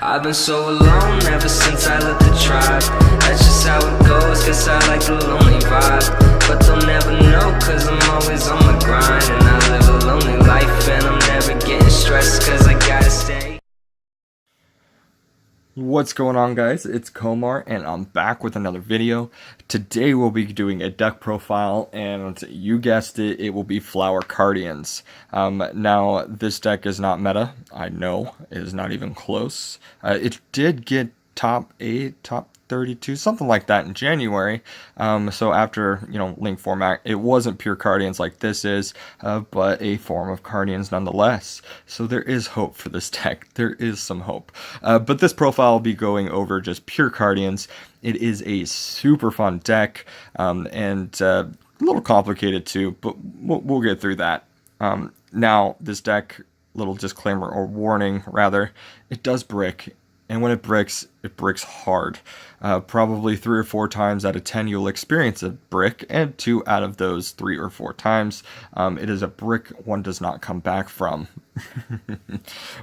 I've been so alone ever since I left the tribe. That's just how it goes, cause I like the lonely vibe. But they'll never know, cause I'm always on my grind. And I live a lonely life, and I'm never getting stressed, cause I gotta stay. What's going on, guys? It's Komar, and I'm back with another video. Today we'll be doing a deck profile, and you guessed it, it will be Flower Cardians. Now, this deck is not meta. I know, it is not even close. It did get top 8, top 32, something like that in January. So after, link format, it wasn't pure Cardians like this is, but a form of Cardians nonetheless. So there is hope for this deck. There is some hope. But this profile will be going over just pure Cardians. It is a super fun deck, and a little complicated too, but we'll get through that. Now, this deck, little disclaimer or warning rather, it does brick. And when it bricks hard. Probably 3 or 4 times out of 10 you'll experience a brick, and 2 out of those 3 or 4 times it is a brick one does not come back from.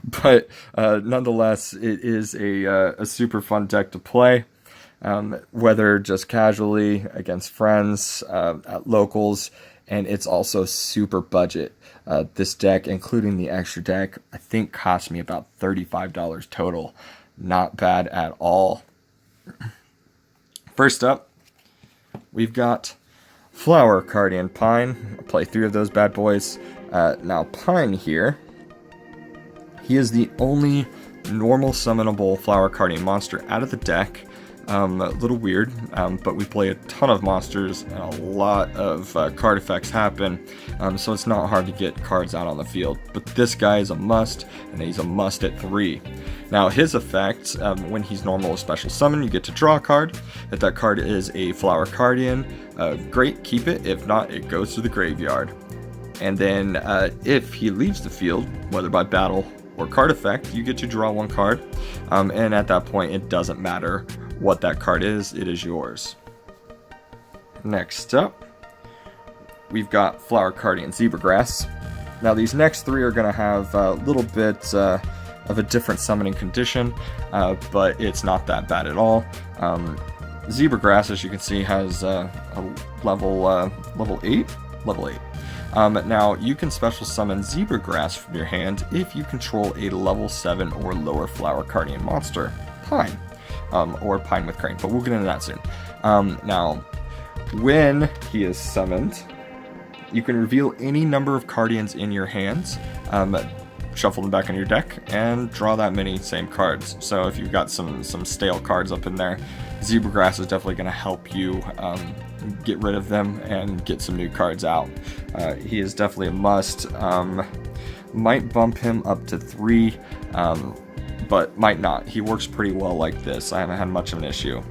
But nonetheless, it is a super fun deck to play, whether just casually against friends, at locals, and it's also super budget. This deck, including the extra deck, I think cost me about $35 total. Not bad at all. First up, we've got Flower Cardian Pine. I'll play 3 of those bad boys. Now Pine here, he is the only normal summonable Flower Cardian monster out of the deck. A little weird, but we play a ton of monsters and a lot of card effects happen, so it's not hard to get cards out on the field. But this guy is a must, and he's a must at 3. Now his effect, when he's normal or special summon, you get to draw a card. If that card is a Flower Cardian, great, keep it. If not, it goes to the graveyard. And then if he leaves the field, whether by battle or card effect, you get to draw 1 card, and at that point it doesn't matter what that card is, it is yours. Next up, we've got Flower Cardian Zebragrass. Now these next 3 are going to have a little bit of a different summoning condition, but it's not that bad at all. Zebragrass, as you can see, has a level 8. Now you can special summon Zebragrass from your hand if you control a level 7 or lower Flower Cardian monster, Pine. Or Pine with Crane, but we'll get into that soon. Now, when he is summoned, you can reveal any number of Cardians in your hands, shuffle them back in your deck, and draw that many same cards. So if you've got some stale cards up in there, Zebragrass is definitely going to help you get rid of them and get some new cards out. He is definitely a must. Might bump him up to 3, but might not. He works pretty well like this. I haven't had much of an issue.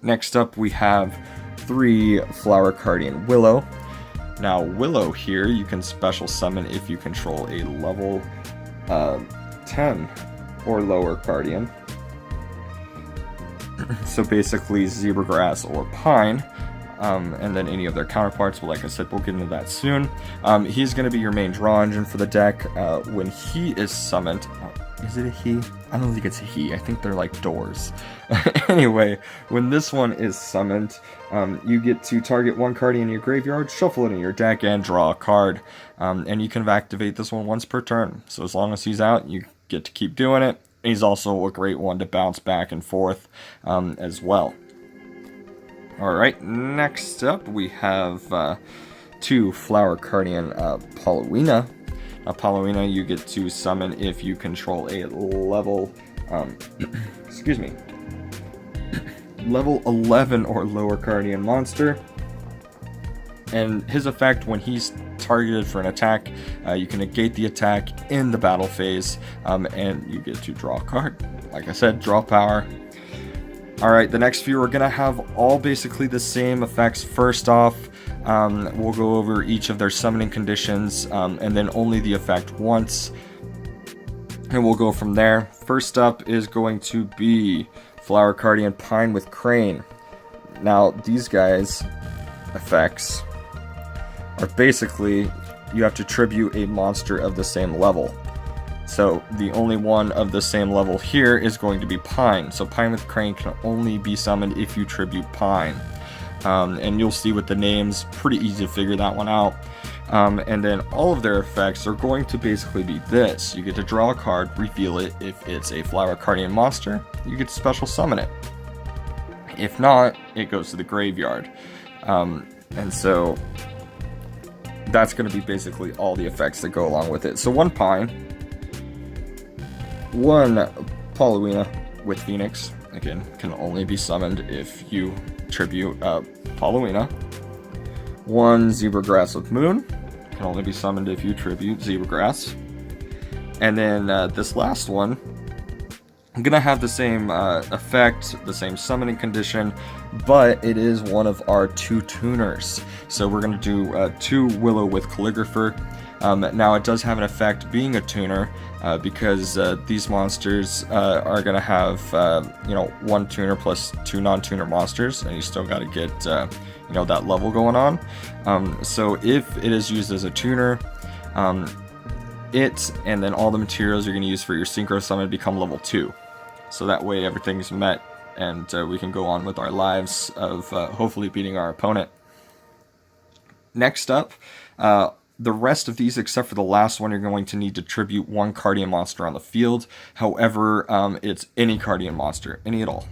Next up, we have 3 Flower Cardian Willow. Now, Willow here, you can special summon if you control a level 10 or lower Cardian. So basically, Zebragrass or Pine, and then any of their counterparts. But like I said, we'll get into that soon. He's going to be your main draw engine for the deck. When he is summoned... Is it a he? I don't think it's a he. I think they're like doors. Anyway, when this one is summoned, you get to target 1 card in your graveyard, shuffle it in your deck, and draw a card. And you can activate this one once per turn. So as long as he's out, you get to keep doing it. He's also a great one to bounce back and forth as well. Alright, next up we have 2 Flower Cardian Paulownia. Paulownia you get to summon if you control a level, level 11 or lower Cardian monster. And his effect, when he's targeted for an attack, you can negate the attack in the battle phase, and you get to draw a card. Like I said, draw power. Alright, the next few are going to have all basically the same effects. First off, we'll go over each of their summoning conditions, and then only the effect once, and we'll go from there. First up is going to be Flower Cardian Pine with Crane. Now, these guys' effects are basically, you have to tribute a monster of the same level. So the only one of the same level here is going to be Pine. So Pine with Crane can only be summoned if you tribute Pine. And you'll see with the names, pretty easy to figure that one out. And then all of their effects are going to basically be this. You get to draw a card, reveal it. If it's a Flower Cardian monster, you get to special summon it. If not, it goes to the graveyard. And so that's going to be basically all the effects that go along with it. So 1 Pine, 1 Paulownia with Phoenix, again, can only be summoned if you tribute Paulownia. 1 Zebragrass with Moon, can only be summoned if you tribute Zebragrass. And then this last one, I'm going to have the same effect, the same summoning condition, but it is one of our 2 tuners. So we're going to do 2 Willow with Calligrapher. Now it does have an effect being a tuner, because these monsters are going to have 1 tuner plus 2 non-tuner monsters, and you still got to get that level going on. So if it is used as a tuner, it and then all the materials you're going to use for your synchro summon become level 2. So that way everything's met, and we can go on with our lives of hopefully beating our opponent. Next up, the rest of these, except for the last one, you're going to need to tribute 1 Cardian monster on the field. However, it's any Cardian monster, any at all.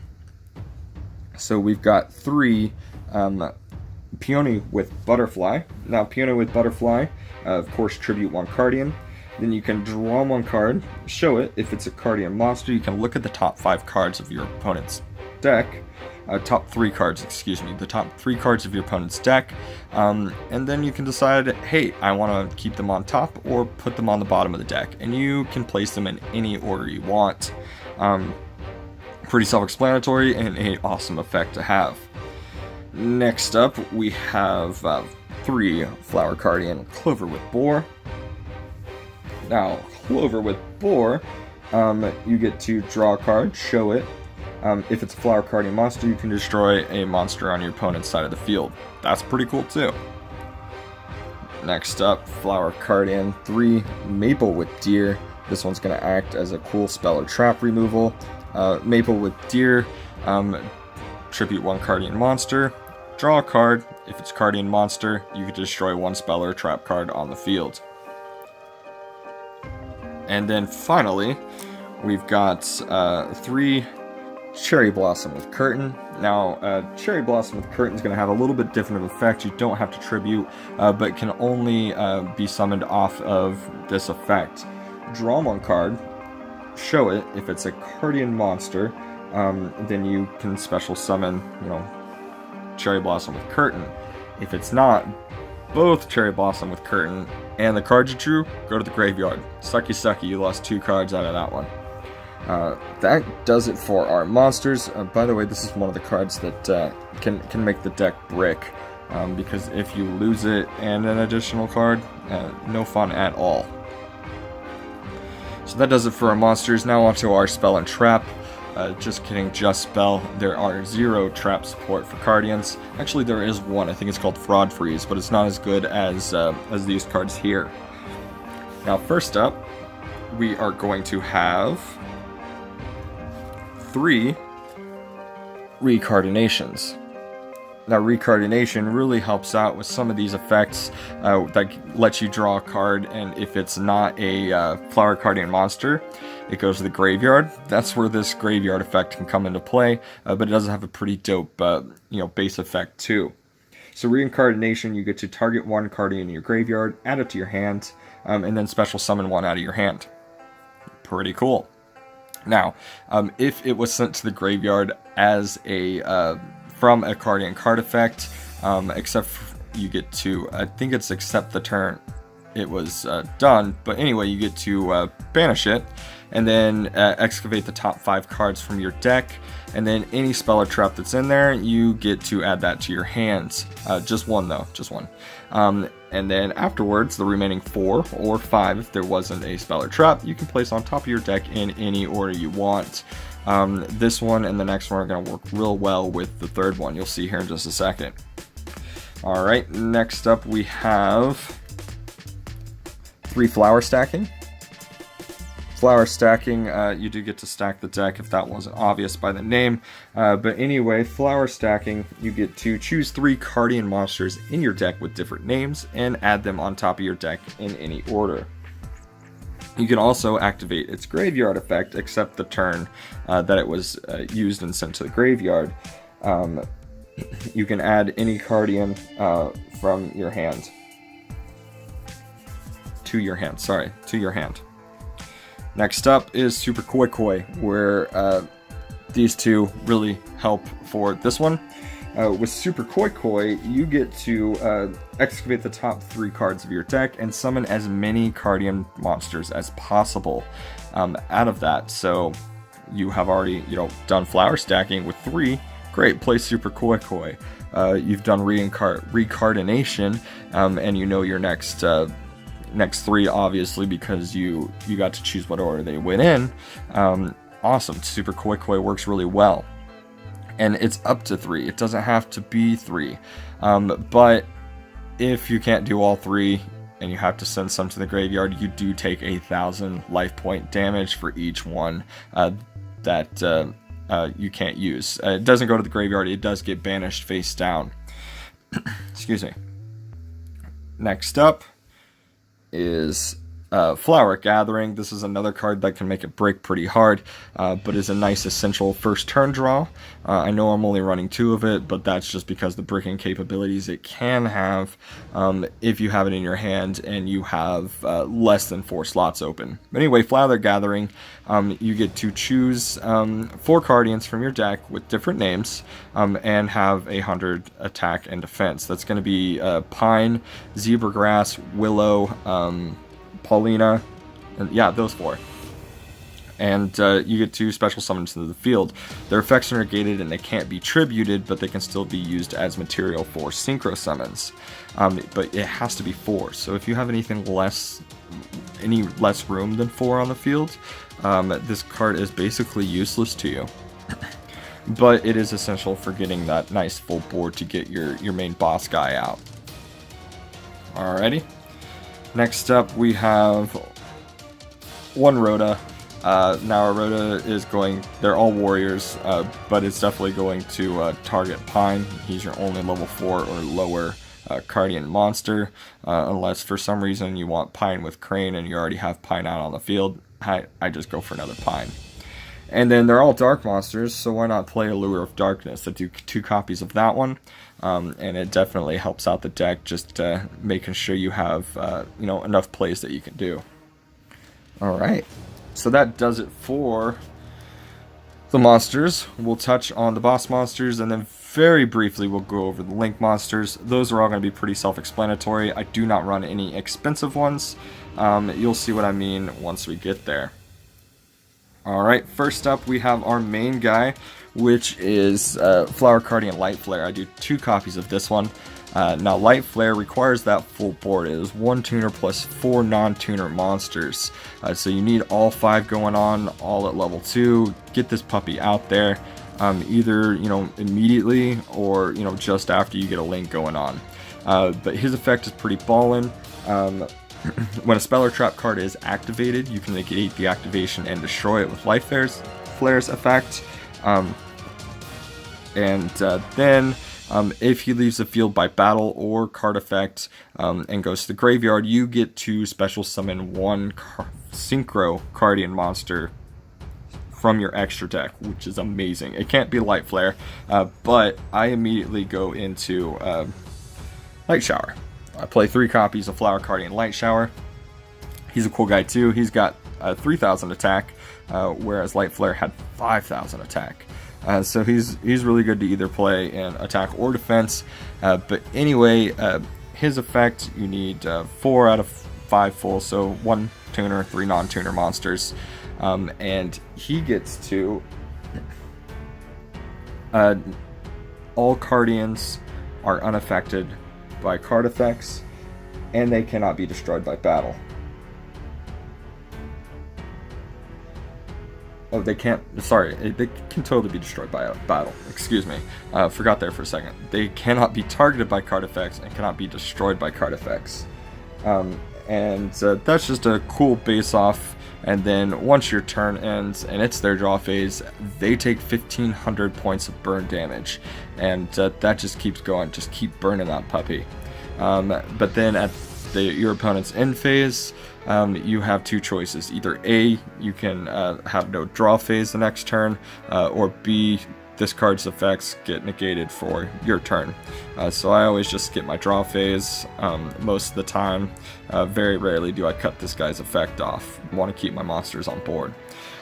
So we've got 3 Peony with Butterfly. Now, Peony with Butterfly, of course, tribute 1 Cardian. Then you can draw 1 card, show it. If it's a Cardian monster, you can look at the top 5 cards of your opponent's deck. Top 3 cards, excuse me. The top 3 cards of your opponent's deck. And then you can decide, hey, I want to keep them on top or put them on the bottom of the deck. And you can place them in any order you want. Pretty self-explanatory and an awesome effect to have. Next up, we have 3 Flower Cardian Clover with Boar. Now, Clover with Boar, you get to draw a card, show it. If it's a Flower Cardian monster, you can destroy a monster on your opponent's side of the field. That's pretty cool too. Next up, Flower Cardian 3 Maple with Deer. This one's going to act as a cool spell or trap removal. Maple with Deer, tribute 1 Cardian monster, draw a card. If it's Cardian monster, you can destroy 1 spell or trap card on the field. And then finally, we've got 3 Cherry Blossom with Curtain. Now, Cherry Blossom with Curtain is going to have a little bit different of effect. You don't have to tribute, but can only be summoned off of this effect. Draw 1 card, show it. If it's a Cardian monster, then you can special summon, Cherry Blossom with Curtain. If it's not both Cherry Blossom with Curtain and the card you drew, go to the graveyard. Sucky sucky, you lost 2 cards out of that one. That does it for our monsters. By the way, this is one of the cards that can make the deck brick, because if you lose it and an additional card, no fun at all. So that does it for our monsters. Now onto our spell and trap. Just kidding, just spell. There are 0 trap support for Cardians. Actually, there is one. I think it's called Fraud Freeze, but it's not as good as these cards here. Now, first up, we are going to have 3 Recardinations. Now, Recardination really helps out with some of these effects that lets you draw a card, and if it's not a Flower Cardian monster, it goes to the graveyard. That's where this graveyard effect can come into play, but it does have a pretty dope, base effect too. So Reincarnation, you get to target 1 Cardian in your graveyard, add it to your hand, and then special summon 1 out of your hand. Pretty cool. Now, if it was sent to the graveyard as from a Cardian card effect, except you get to, I think it's except the turn it was done, but anyway, you get to banish it, and then excavate the top 5 cards from your deck, and then any spell or trap that's in there, you get to add that to your hands. Just 1 though, just 1. And then afterwards, the remaining 4 or 5, if there wasn't a spell or trap, you can place on top of your deck in any order you want. This one and the next one are going to work real well with the third one. You'll see here in just a second. Alright, next up we have 3 flower stacking. flower stacking, you do get to stack the deck if that wasn't obvious by the name. But anyway, flower stacking, you get to choose 3 Cardian monsters in your deck with different names and add them on top of your deck in any order. You can also activate its graveyard effect, except the turn that it was used and sent to the graveyard. You can add any Cardian from your hand. To your hand. Next up is Super Koi Koi, where these two really help for this one. With Super Koi Koi, you get to excavate the top 3 cards of your deck and summon as many Cardian monsters as possible out of that. So you have already, done flower stacking with 3. Great, play Super Koi Koi. You've done Recardination, and you know your next 3, obviously, because you got to choose what order they went in. Awesome, Super Koi Koi works really well. And it's up to 3. It doesn't have to be 3. But if you can't do all 3 and you have to send some to the graveyard, you do take 1,000 life point damage for each one that you can't use. It doesn't go to the graveyard. It does get banished face down. Excuse me. Next up is Flower Gathering. This is another card that can make it break pretty hard, but is a nice essential first turn draw. I know I'm only running 2 of it, but that's just because the breaking capabilities it can have if you have it in your hand and you have less than 4 slots open. Anyway, Flower Gathering, you get to choose 4 Cardians from your deck with different names and have 100 attack and defense. That's going to be Pine, Zebragrass, Willow, Paulina, and yeah, those 4. And you get 2 special summons into the field. Their effects are negated and they can't be tributed, but they can still be used as material for synchro summons. But it has to be 4. So if you have any less room than 4 on the field, this card is basically useless to you. But it is essential for getting that nice full board to get your main boss guy out. Alrighty. Next up, we have one Rhoda. Now, our Rhoda is going, they're all warriors, but it's definitely going to target Pine. He's your only level 4 or lower Cardian monster, unless for some reason you want Pine with Crane and you already have Pine out on the field. I just go for another Pine. And then they're all dark monsters, so why not play Allure of Darkness? I do 2 copies of that one, and it definitely helps out the deck, just making sure you have enough plays that you can do. Alright, so that does it for the monsters. We'll touch on the boss monsters, and then very briefly we'll go over the link monsters. Those are all going to be pretty self-explanatory. I do not run any expensive ones. You'll see what I mean once we get there. Alright, first up we have our main guy, which is Flower Cardian Light Flare. I do 2 copies of this one. Now, Light Flare requires that full board. It is 1 tuner plus 4 non-tuner monsters. So you need all 5 going on, all at level 2. Get this puppy out there, either immediately or just after you get a link going on. But his effect is pretty ballin'. When a spell or trap card is activated, you can negate the activation and destroy it with Light Flare's effect. Then if he leaves the field by battle or card effect and goes to the graveyard, you get to special summon 1 Synchro Cardian monster from your extra deck, which is amazing. It can't be Light Flare, but I immediately go into Light Shower. I play 3 copies of Flower Cardian Light Shower. He's a cool guy too. He's got 3,000 attack, whereas Light Flare had 5,000 attack. So he's really good to either play in attack or defense. But anyway, his effect, you need 4 out of 5 full, so 1 tuner, 3 non-tuner monsters. And he gets to... all Cardians are unaffected by card effects, and they cannot be destroyed by battle. Oh, they can't, sorry, they can totally be destroyed by a battle. Excuse me. Forgot there for a second. They cannot be targeted by card effects and cannot be destroyed by card effects. That's just a cool base off And then once your turn ends and it's their draw phase, they take 1500 points of burn damage. And that just keeps going. Just keep burning that puppy. But then at your opponent's end phase, you have two choices. Either A, you can have no draw phase the next turn, or B, this card's effects get negated for your turn. So I always just skip my draw phase most of the time. Very rarely do I cut this guy's effect off. I want to keep my monsters on board.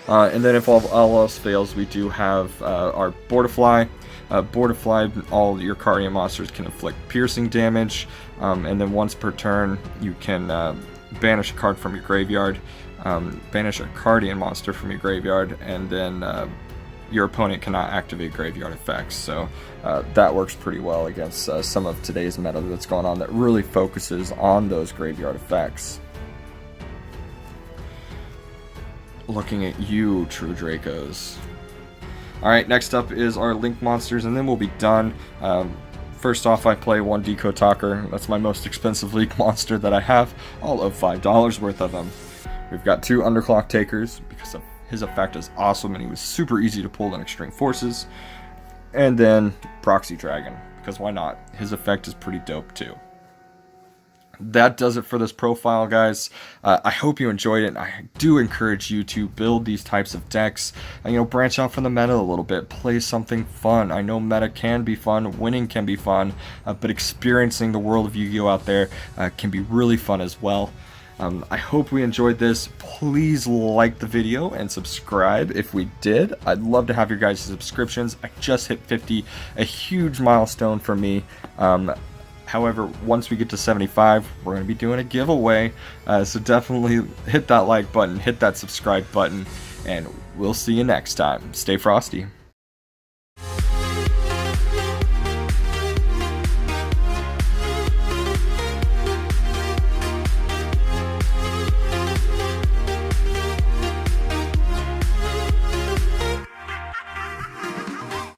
And then if all else fails, we do have our Boardifly. Boardifly, all your Cardian monsters can inflict piercing damage, and then once per turn, you can banish a card from your graveyard, banish a Cardian monster from your graveyard, and then your opponent cannot activate graveyard effects. So that works pretty well against some of today's meta that's going on that really focuses on those graveyard effects. Looking at you, True Dracos. Alright, next up is our Link monsters, and then we'll be done. First off, I play one Deco Talker. That's my most expensive League monster that I have, all of $5 worth of them. We've got two Underclock Takers, because his effect is awesome, and he was super easy to pull in Extreme Forces. And then Proxy Dragon, because why not? His effect is pretty dope too. That does it for this profile, guys. I hope you enjoyed it. I do encourage you to build these types of decks. Branch out from the meta a little bit. Play something fun. I know meta can be fun. Winning can be fun. But experiencing the world of Yu-Gi-Oh! Out there can be really fun as well. I hope we enjoyed this. Please like the video and subscribe if we did. I'd love to have your guys' subscriptions. I just hit 50, a huge milestone for me. However, once we get to 75, we're going to be doing a giveaway. So definitely hit that like button, hit that subscribe button, and we'll see you next time. Stay frosty.